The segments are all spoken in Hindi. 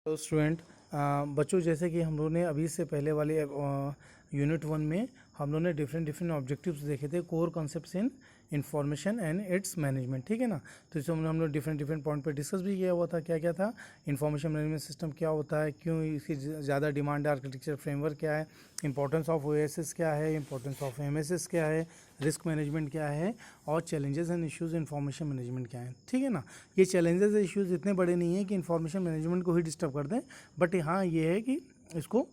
तो स्टूडेंट बच्चों, जैसे कि हम लोगों ने अभी से पहले वाले यूनिट 1 में हम लोगों ने डिफरेंट डिफरेंट ऑब्जेक्टिव्स देखे थे, core concepts in information and it's management. ठीक है ना। तो इसमें हम लोग डिफरेंट डिफरेंट पॉइंट पे डिस्कस भी किया हुआ था। क्या क्या था? इंफॉर्मेशन मैनेजमेंट सिस्टम क्या होता है, क्यों इसकी ज़्यादा डिमांड है, आर्किटेक्चर फ्रेमवर्क क्या है, इंपॉर्टेंस ऑफ ओएसएस क्या है, इंपॉर्टेंस ऑफ एमएसएस क्या है, रिस्क मैनेजमेंट क्या है, और challenges and issues information management क्या है। ठीक है ना। ये चैलेंजेस और इश्यूज इतने बड़े नहीं हैं कि इंफॉर्मेशन मैनेजमेंट को ही डिस्टर्ब कर दें, बट हाँ ये है कि इसको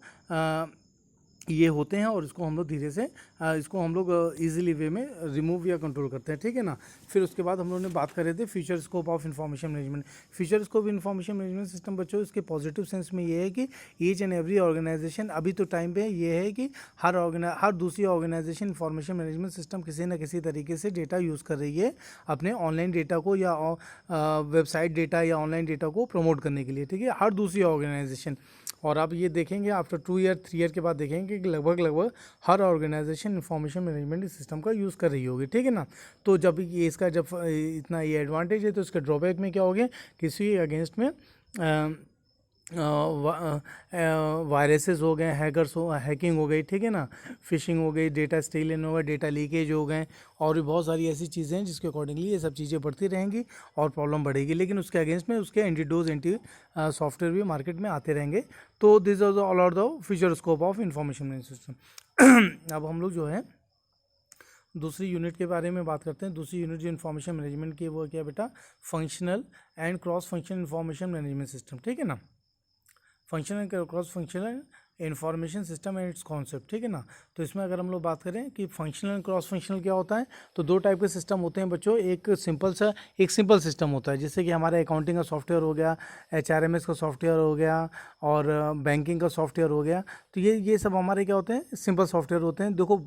ये होते हैं और इसको हम लोग धीरे से इसको हम लोग ईजिली वे में रिमूव या कंट्रोल करते हैं। ठीक है ना। फिर उसके बाद हम लोग ने बात कर रहे थे future scope of information management. Future scope information management system बच्चों, इसके पॉजिटिव सेंस में ये है कि ईच एंड एवरी ऑर्गेनाइजेशन अभी तो टाइम पे ये है कि हर दूसरी ऑर्गेनाइजेशन इंफॉर्मेशन मैनेजमेंट सिस्टम किसी न किसी तरीके से डेटा यूज़ कर रही है अपने ऑनलाइन डेटा को या वेबसाइट डेटा या ऑनलाइन डेटा को प्रमोट करने के लिए। ठीक है, हर दूसरी ऑर्गेनाइजेशन। और आप ये देखेंगे आफ्टर 2 ईयर 3 ईयर के बाद देखेंगे कि लगभग हर ऑर्गेनाइजेशन इंफॉर्मेशन मैनेजमेट सिस्टम का यूज़ कर रही होगी। ठीक है ना। तो जब ये इसका जब इतना ये एडवांटेज है, तो इसके ड्रॉबैक में क्या हो गया, किसी अगेंस्ट में वायरसेस हो गए, हैकिंग हो गई। ठीक है ना। फिशिंग हो गई, डेटा स्टीलिंग हो गया, डेटा लीकेज हो गए, और भी बहुत सारी ऐसी चीज़ें हैं जिसके अकॉर्डिंगली ये सब चीज़ें बढ़ती रहेंगी और प्रॉब्लम बढ़ेगी। लेकिन उसके अगेंस्ट में उसके एंटीडोज सॉफ्टवेयर भी मार्केट में आते रहेंगे। तो this is all are the future scope of information management system. अब हम लोग जो है दूसरी यूनिट के बारे में बात करते हैं। दूसरी यूनिट जो इन्फॉर्मेशन मैनेजमेंट की है वो क्या बेटा, functional and cross functional information management system. ठीक है ना। Functional and cross functional information system and it's concept. ठीक है ना। तो इसमें अगर हम लोग बात करें कि फंक्शनल एंड क्रॉस फंक्शनल क्या होता है, तो दो टाइप के सिस्टम होते हैं बच्चों। एक सिंपल सिस्टम होता है, जैसे कि हमारा अकाउंटिंग का सॉफ्टवेयर हो गया, एचआरएमएस का सॉफ्टवेयर हो गया, और बैंकिंग का सॉफ्टवेयर हो गया। तो ये सब हमारे क्या होते हैं, सिंपल सॉफ्टवेयर होते हैं। देखो,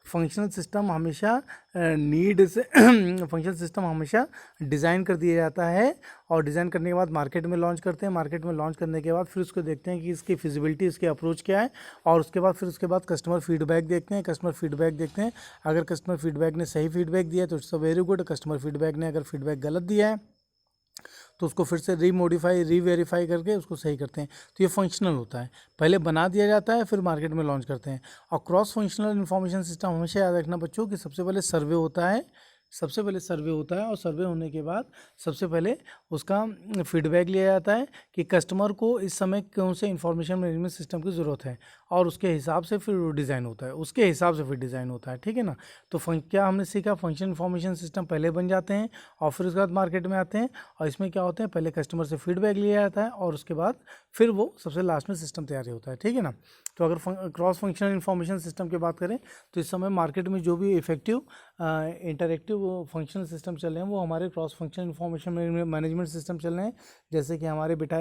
फंक्शनल सिस्टम हमेशा नीड से फंक्शनल सिस्टम हमेशा डिज़ाइन कर दिया जाता है, और डिज़ाइन करने के बाद मार्केट में लॉन्च करते हैं। मार्केट में लॉन्च करने के बाद फिर उसको देखते हैं कि इसकी फिजिबिलिटी, इसकी अप्रोच क्या है, और उसके बाद कस्टमर फीडबैक देखते हैं। अगर कस्टमर फीडबैक ने सही फीडबैक दिया है तो it's a very good. Customer feedback ने अगर फीडबैक गलत दिया है तो उसको फिर से रीवेरीफाई करके उसको सही करते हैं। तो ये फंक्शनल होता है, पहले बना दिया जाता है फिर मार्केट में लॉन्च करते हैं। और क्रॉस फंक्शनल इन्फॉर्मेशन सिस्टम हमेशा याद रखना बच्चों कि सबसे पहले सर्वे होता है, और सर्वे होने के बाद सबसे पहले उसका फीडबैक लिया जाता है कि कस्टमर को इस समय कौन से इंफॉर्मेशन मैनेजमेंट सिस्टम की ज़रूरत है, और उसके हिसाब से फिर डिज़ाइन होता है। ठीक है ना। तो क्या हमने सीखा, फंक्शन इंफॉर्मेशन सिस्टम पहले बन जाते हैं और फिर उसके बाद मार्केट में आते हैं। और इसमें क्या होता है, पहले कस्टमर से फीडबैक लिया जाता है और उसके बाद फिर वो सबसे लास्ट में सिस्टम तैयार होता है। ठीक है ना। तो अगर क्रॉस फंक्शनल इंफॉर्मेशन सिस्टम की बात करें तो इस समय मार्केट में जो भी इफेक्टिव इंटरएक्टिव फंक्शनल सिस्टम चल रहे हैं वो हमारे cross functional information management system चल रहे हैं। जैसे कि हमारे बेटा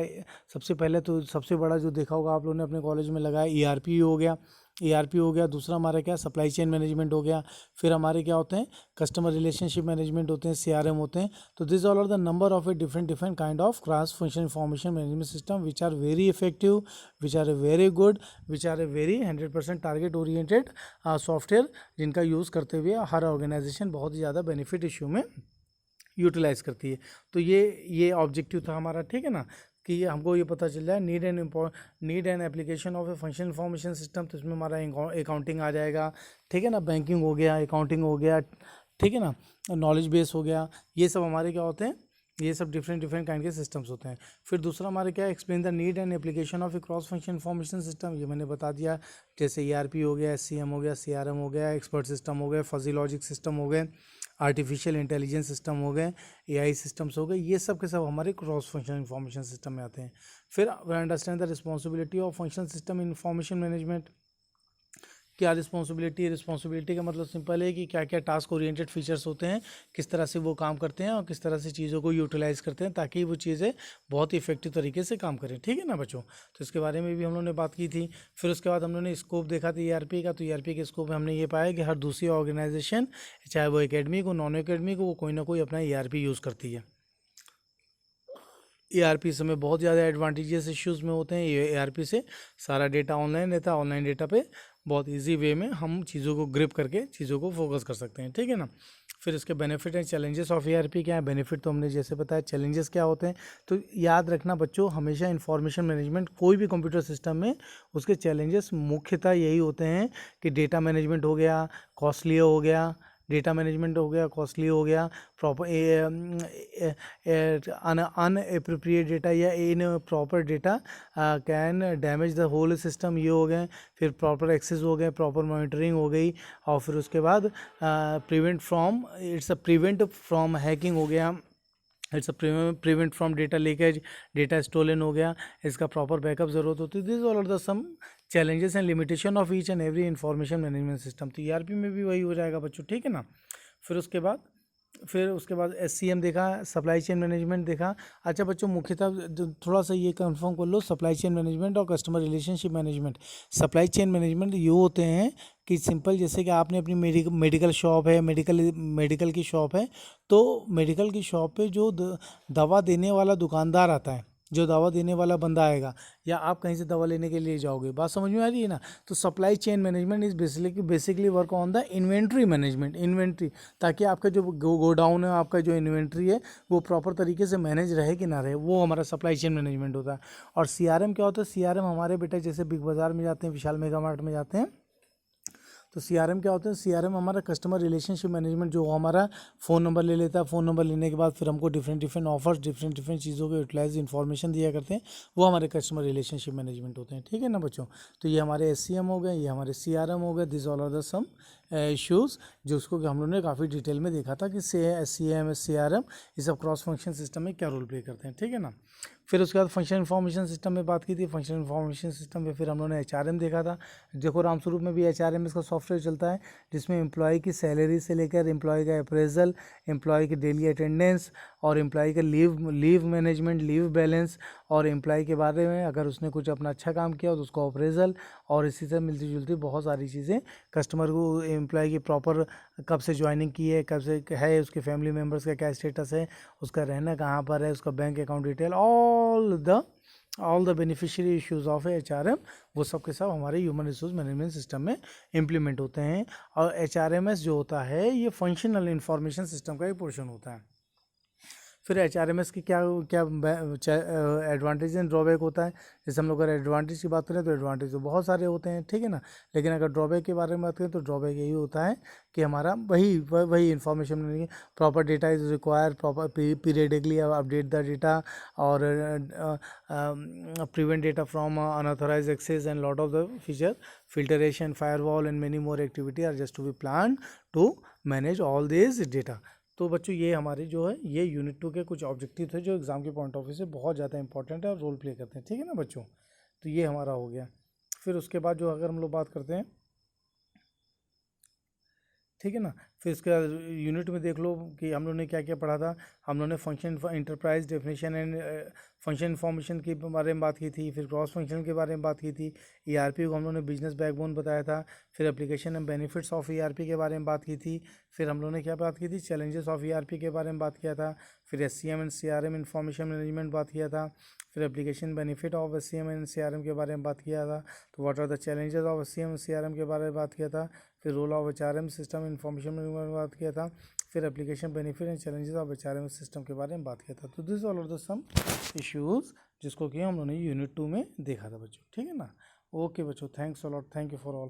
सबसे पहले तो सबसे बड़ा जो देखा होगा आप लोगों ने अपने कॉलेज में लगाया, ईआरपी हो गया। दूसरा हमारा क्या, सप्लाई चेन मैनेजमेंट हो गया। फिर हमारे क्या होते हैं, कस्टमर रिलेशनशिप मैनेजमेंट होते हैं, सीआरएम होते हैं। तो this all are the number of a different kind of cross functional information management system which are very effective, which are a very good, which are a very 100% target oriented software, जिनका यूज़ करते हुए हर ऑर्गेनाइजेशन बहुत ही ज़्यादा बेनिफिट इश्यू में यूटिलाइज करती है। तो ये ऑब्जेक्टिव था हमारा। ठीक है ना, कि हमको ये पता चल जाए need and application of a function information system. तो इसमें हमारा अकाउंटिंग आ जाएगा। ठीक है ना, बैंकिंग हो गया, अकाउंटिंग हो गया। ठीक है ना, नॉलेज बेस हो गया। ये सब हमारे क्या होते हैं, ये सब डिफरेंट काइंड के सिस्टम्स होते हैं। फिर दूसरा हमारे क्या, explain the need and application of A cross function information system. ये मैंने बता दिया, जैसे ईआरपी हो गया, एससीएम हो गया, सीआरएम हो गया, एक्सपर्ट सिस्टम हो गए, फजी लॉजिक सिस्टम हो गए, आर्टिफिशियल इंटेलिजेंस सिस्टम हो गए, एआई सिस्टम्स हो गए। ये सब के सब हमारे क्रॉस फंक्शनल इंफॉर्मेशन सिस्टम में आते हैं। फिर understand the responsibility of functional system in information management. क्या रिस्पॉन्सिबिलिटी का मतलब सिंपल है कि क्या क्या टास्क ओरिएंटेड फीचर्स होते हैं, किस तरह से वो काम करते हैं और किस तरह से चीज़ों को यूटिलाइज करते हैं ताकि वो चीज़ें बहुत ही इफेक्टिव तरीके से काम करें। ठीक है ना बच्चों। तो इसके बारे में भी हम लोगों ने बात की थी। फिर उसके बाद हम लोगों ने स्कोप देखा था ईआरपी का। तो ईआरपी के स्कोप में हमने ये पाया कि हर दूसरी ऑर्गेनाइजेशन, चाहे वो एकेडमिक हो नॉन एकेडमिक हो, वो कोई ना कोई अपना ईआरपी यूज़ करती है। ईआरपी से में बहुत ज़्यादा एडवांटेजेस इश्यूज़ में होते हैं। ये ईआरपी से सारा डेटा ऑनलाइन रहता है, ऑनलाइन डेटा पे बहुत इजी वे में हम चीज़ों को ग्रिप करके चीज़ों को फोकस कर सकते हैं। ठीक है ना। फिर उसके benefit and challenges of ERP क्या है। बेनिफिट तो हमने जैसे बताया, चैलेंजेस क्या होते हैं। तो याद रखना बच्चों, हमेशा इंफॉर्मेशन मैनेजमेंट कोई भी कंप्यूटर सिस्टम में उसके चैलेंजेस मुख्यतः यही होते हैं कि डेटा मैनेजमेंट हो गया, कॉस्टली हो गया, डेटा मैनेजमेंट हो गया, कॉस्टली हो गया, प्रॉपर अनएप्रोप्रिएट डेटा या improper data can damage the whole system, ये हो गए। फिर प्रॉपर एक्सेस हो गए, प्रॉपर मॉनिटरिंग हो गई, और फिर उसके बाद प्रिवेंट फ्रॉम हैकिंग हो गया, it's prevent from data leakage, data stolen हो गया, इसका प्रॉपर बैकअप ज़रूरत होती है। This all are the some challenges and limitation of each and every information management system. तो ईआरपी में भी वही हो जाएगा बच्चों, ठीक है ना। फिर उसके बाद एससीएम देखा, सप्लाई चेन मैनेजमेंट देखा। अच्छा बच्चों, मुख्यतः थोड़ा सा ये कंफर्म कर लो, सप्लाई चेन मैनेजमेंट और customer relationship management. Supply chain management ये होते हैं कि सिंपल, जैसे कि आपने अपनी मेडिकल शॉप है, मेडिकल की शॉप है, तो मेडिकल की शॉप पे जो दवा देने वाला दुकानदार आता है, जो दवा देने वाला बंदा आएगा, या आप कहीं से दवा लेने के लिए जाओगे, बात समझ में आ रही है ना। तो supply chain management is basically work on the inventory management, inventory, ताकि आपका जो गोडाउन है, आपका जो इन्वेंट्री है, वो प्रॉपर तरीके से मैनेज रहे कि ना रहे, वो हमारा सप्लाई चेन मैनेजमेंट होता है। और सीआरएम क्या होता है? सीआरएम हमारे बेटा जैसे बिग बाज़ार में जाते हैं, विशाल मेगा मार्ट में जाते हैं, तो सीआरएम क्या होता है? सीआरएम हमारा कस्टमर रिलेशनशिप मैनेजमेंट, जो हमारा फ़ोन नंबर ले लेता है, फ़ोन नंबर लेने के बाद फिर हमको डिफरेंट ऑफर्स, डिफरेंट चीज़ों के यूटिलाइज इन्फॉर्मेशन दिया करते हैं, वो हमारे कस्टमर रिलेशनशिप मैनेजमेंट होते हैं, ठीक है ना बच्चों। तो ये हमारे एससीएम हो गए, ये हमारे सीआरएम हो गए। This all are the some issues जिसको कि हम लोगों ने काफ़ी डिटेल में देखा था कि एससीएम, सीआरएम, ये सब क्रॉस फंक्शन सिस्टम में क्या रोल प्ले करते हैं, ठीक है ना। फिर उसके बाद फंक्शन इन्फॉर्मेशन सिस्टम में बात की थी। फंक्शन इन्फॉर्मेशन सिस्टम में फिर हम लोगों ने एचआरएम देखा था। देखो रामस्वरूप में भी एचआरएम इसका सॉफ्टवेयर चलता है, जिसमें एम्प्लॉय की सैलरी से लेकर एम्प्लॉय का अप्रेजल, एम्प्लॉय की डेली अटेंडेंस, और एम्प्लॉय का लीव मैनेजमेंट, लीव बैलेंस, और एम्प्लॉय के बारे में अगर उसने कुछ अपना अच्छा काम किया तो उसको अप्रेजल, और इसी से मिलती जुलती बहुत सारी चीज़ें, कस्टमर को एम्प्लॉय की प्रॉपर कब से ज्वाइनिंग की है, कब से है, उसके फैमिली मेम्बर्स का क्या स्टेटस है, उसका रहना कहाँ पर है, उसका bank account detail, all the beneficiary issues of HRM, वो सब के सब हमारे ह्यूमन रिसोर्स मैनेजमेंट सिस्टम में इम्प्लीमेंट होते हैं। और एचआरएमएस जो होता है, ये फंक्शनल इंफॉर्मेशन सिस्टम का एक पोर्शन होता है। फिर एचआरएमएस की क्या क्या एडवांटेज एंड ड्रॉबैक होता है। जैसे हम लोग अगर एडवांटेज की बात करें तो एडवांटेज तो बहुत सारे होते हैं, ठीक है ना। लेकिन अगर ड्रॉबैक के बारे में बात करें तो ड्रॉबैक यही होता है कि हमारा वही इन्फॉर्मेशन मिलेगी, proper data is require, proper periodically update the data, और prevent data from unauthorise access, and lot of the feature filtration, firewall and many more activity are just to be planned to manage all these data। तो बच्चों ये हमारे जो है, ये यूनिट 2 के कुछ ऑब्जेक्टिव थे जो एग्जाम के पॉइंट ऑफ व्यू से बहुत ज़्यादा इंपॉर्टेंट है और रोल प्ले करते हैं, ठीक है ना बच्चों। तो ये हमारा हो गया। फिर उसके बाद जो अगर हम लोग बात करते हैं, ठीक है ना, फिर इसके यूनिट में देख लो कि हम लोग ने क्या क्या पढ़ा था। हम लोग ने function enterprise definition and function information के बारे में बात की थी, फिर क्रॉस फंक्शन के बारे में बात की थी, ईआरपी को हम लोग ने बिजनेस बैकबोन बताया था, फिर application and benefits of ERP के बारे में बात की थी, फिर हम लोग ने क्या बात की थी, चैलेंजेस ऑफ ईआरपी के बारे में बात किया था, फिर SCM and CRM information management बात किया था, फिर application benefit of SCM and CRM के बारे में बात किया था, तो what are the challenges of SCM and CRM के बारे में बात किया था, फिर role of HRM system information management में बात किया था, फिर application benefit and challenges of HRM system के बारे में बात किया था। तो this all are the some issues जिसको कि हम लोगों ने यूनिट 2 में देखा था बच्चों, ठीक है ना। ओके बच्चों, thanks a lot, thank you for all.